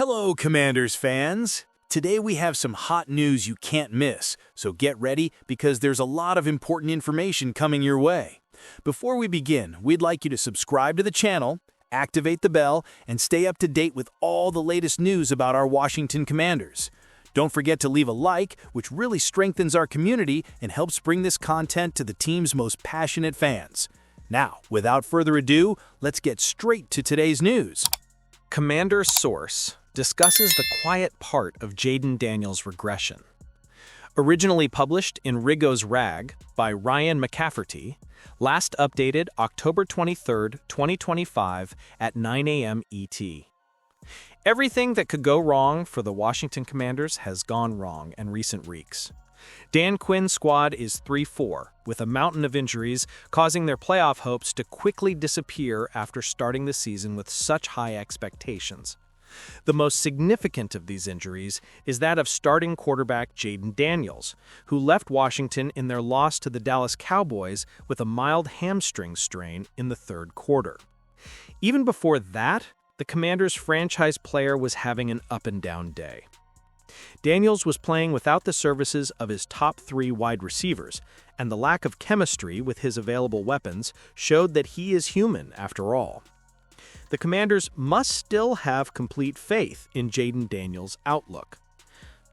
Hello, Commanders fans! Today we have some hot news you can't miss, so get ready because there's a lot of important information coming your way. Before we begin, we'd like you to subscribe to the channel, activate the bell, and stay up to date with all the latest news about our Washington Commanders. Don't forget to leave a like, which really strengthens our community and helps bring this content to the team's most passionate fans. Now, without further ado, let's get straight to today's news. Commander Source discusses the quiet part of Jayden Daniels' regression. Originally published in Rigo's Rag by Ryan McCafferty, last updated October 23, 2025 at 9 a.m. ET. Everything that could go wrong for the Washington Commanders has gone wrong in recent weeks. Dan Quinn's squad is 3-4, with a mountain of injuries causing their playoff hopes to quickly disappear after starting the season with such high expectations. The most significant of these injuries is that of starting quarterback Jayden Daniels, who left Washington in their loss to the Dallas Cowboys with a mild hamstring strain in the third quarter. Even before that, the Commanders' franchise player was having an up-and-down day. Daniels was playing without the services of his top three wide receivers, and the lack of chemistry with his available weapons showed that he is human after all. The Commanders must still have complete faith in Jayden Daniels' outlook.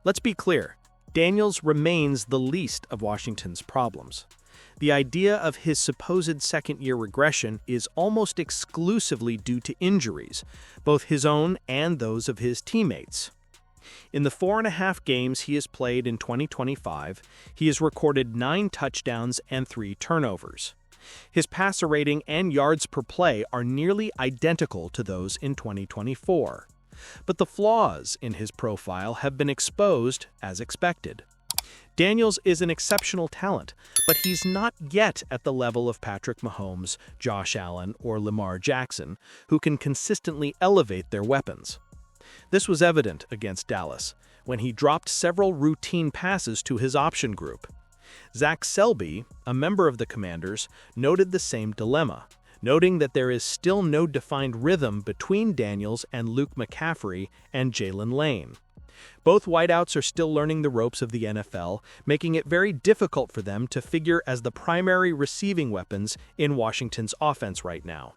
Let's be clear, Daniels remains the least of Washington's problems. The idea of his supposed second-year regression is almost exclusively due to injuries, both his own and those of his teammates. In the 4.5 games he has played in 2025, he has recorded 9 touchdowns and 3 turnovers. His passer rating and yards per play are nearly identical to those in 2024. But the flaws in his profile have been exposed as expected. Daniels is an exceptional talent, but he's not yet at the level of Patrick Mahomes, Josh Allen, or Lamar Jackson, who can consistently elevate their weapons. This was evident against Dallas, when he dropped several routine passes to his option group. Zach Selby, a member of the Commanders, noted the same dilemma, noting that there is still no defined rhythm between Daniels and Luke McCaffrey and Jalen Lane. Both wideouts are still learning the ropes of the NFL, making it very difficult for them to figure as the primary receiving weapons in Washington's offense right now.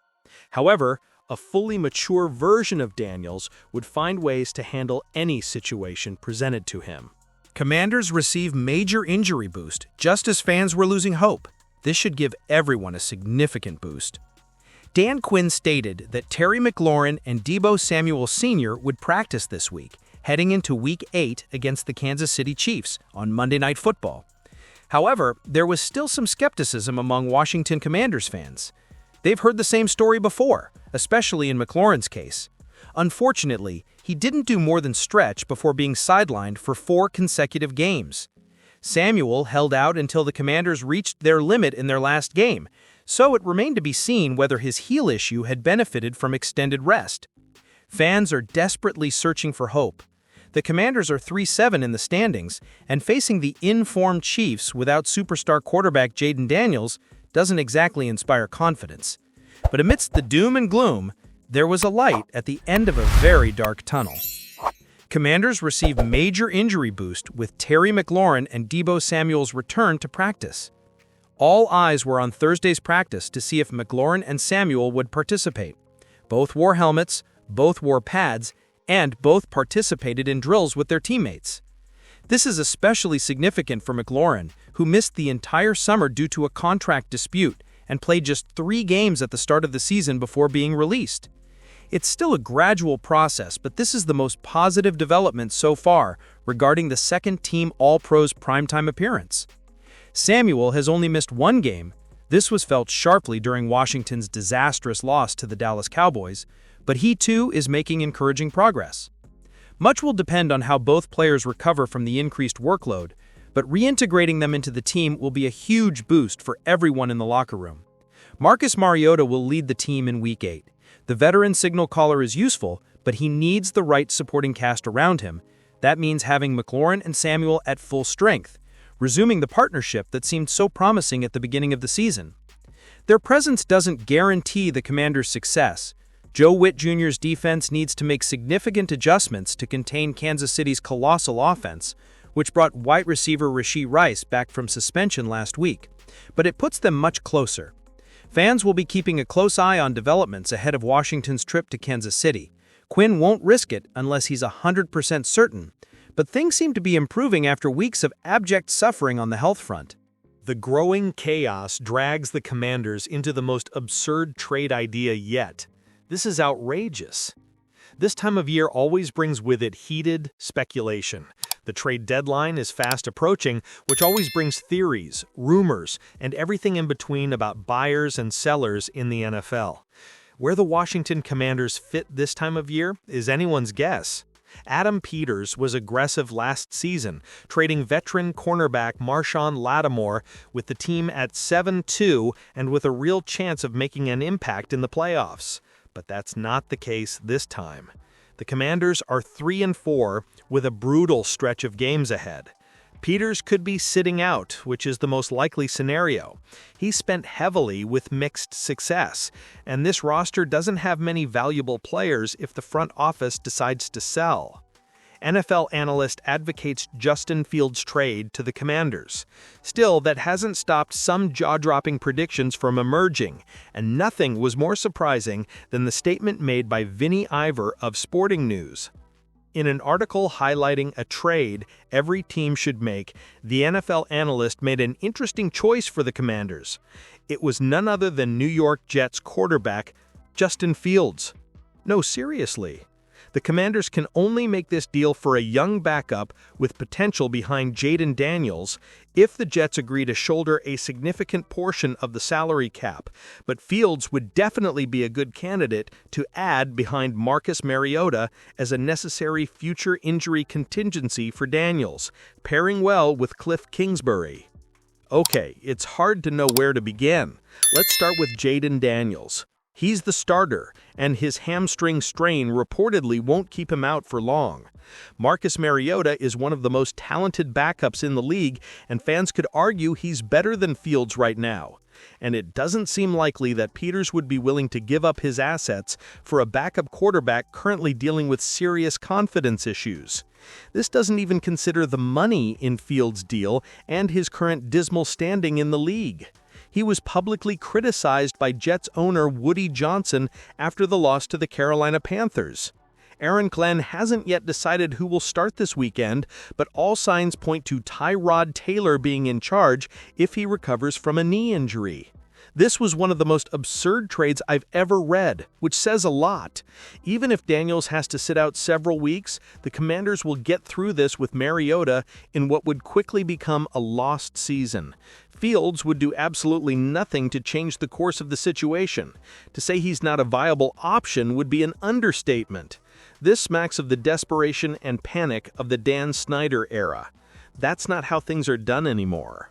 However, a fully mature version of Daniels would find ways to handle any situation presented to him. Commanders receive major injury boost just as fans were losing hope. This should give everyone a significant boost. Dan Quinn stated that Terry McLaurin and Deebo Samuel Sr. would practice this week, heading into Week 8 against the Kansas City Chiefs on Monday Night Football. However, there was still some skepticism among Washington Commanders fans. They've heard the same story before, especially in McLaurin's case. Unfortunately, he didn't do more than stretch before being sidelined for 4 consecutive games. Samuel held out until the Commanders reached their limit in their last game, so it remained to be seen whether his heel issue had benefited from extended rest. Fans are desperately searching for hope. The Commanders are 3-7 in the standings, and facing the in-form Chiefs without superstar quarterback Jayden Daniels doesn't exactly inspire confidence. But amidst the doom and gloom, there was a light at the end of a very dark tunnel. Commanders received major injury boost with Terry McLaurin and Deebo Samuel's return to practice. All eyes were on Thursday's practice to see if McLaurin and Samuel would participate. Both wore helmets, both wore pads, and both participated in drills with their teammates. This is especially significant for McLaurin, who missed the entire summer due to a contract dispute and played just 3 games at the start of the season before being released. It's still a gradual process, but this is the most positive development so far regarding the second-team All-Pros primetime appearance. Samuel has only missed 1 game. This was felt sharply during Washington's disastrous loss to the Dallas Cowboys, but he too is making encouraging progress. Much will depend on how both players recover from the increased workload, but reintegrating them into the team will be a huge boost for everyone in the locker room. Marcus Mariota will lead the team in Week 8. The veteran signal caller is useful, but he needs the right supporting cast around him. That means having McLaurin and Samuel at full strength, resuming the partnership that seemed so promising at the beginning of the season. Their presence doesn't guarantee the Commanders' success. Joe Witt Jr.'s defense needs to make significant adjustments to contain Kansas City's colossal offense, which brought wide receiver Rashee Rice back from suspension last week, but it puts them much closer. Fans will be keeping a close eye on developments ahead of Washington's trip to Kansas City. Quinn won't risk it unless he's 100% certain, but things seem to be improving after weeks of abject suffering on the health front. The growing chaos drags the Commanders into the most absurd trade idea yet. This is outrageous. This time of year always brings with it heated speculation. The trade deadline is fast approaching, which always brings theories, rumors, and everything in between about buyers and sellers in the NFL. Where the Washington Commanders fit this time of year is anyone's guess. Adam Peters was aggressive last season, trading veteran cornerback Marshawn Lattimore with the team at 7-2 and with a real chance of making an impact in the playoffs. But that's not the case this time. The Commanders are 3-4 with a brutal stretch of games ahead. Peters could be sitting out, which is the most likely scenario. He spent heavily with mixed success, and this roster doesn't have many valuable players if the front office decides to sell. NFL analyst advocates Justin Fields' trade to the Commanders. Still, that hasn't stopped some jaw-dropping predictions from emerging, and nothing was more surprising than the statement made by Vinny Iver of Sporting News. In an article highlighting a trade every team should make, the NFL analyst made an interesting choice for the Commanders. It was none other than New York Jets quarterback Justin Fields. No, seriously. The Commanders can only make this deal for a young backup with potential behind Jayden Daniels if the Jets agree to shoulder a significant portion of the salary cap, but Fields would definitely be a good candidate to add behind Marcus Mariota as a necessary future injury contingency for Daniels, pairing well with Cliff Kingsbury. Okay, it's hard to know where to begin. Let's start with Jayden Daniels. He's the starter, and his hamstring strain reportedly won't keep him out for long. Marcus Mariota is one of the most talented backups in the league, and fans could argue he's better than Fields right now. And it doesn't seem likely that Peters would be willing to give up his assets for a backup quarterback currently dealing with serious confidence issues. This doesn't even consider the money in Fields' deal and his current dismal standing in the league. He was publicly criticized by Jets owner Woody Johnson after the loss to the Carolina Panthers. Aaron Glenn hasn't yet decided who will start this weekend, but all signs point to Tyrod Taylor being in charge if he recovers from a knee injury. This was one of the most absurd trades I've ever read, which says a lot. Even if Daniels has to sit out several weeks, the Commanders will get through this with Mariota in what would quickly become a lost season. Fields would do absolutely nothing to change the course of the situation. To say he's not a viable option would be an understatement. This smacks of the desperation and panic of the Dan Snyder era. That's not how things are done anymore.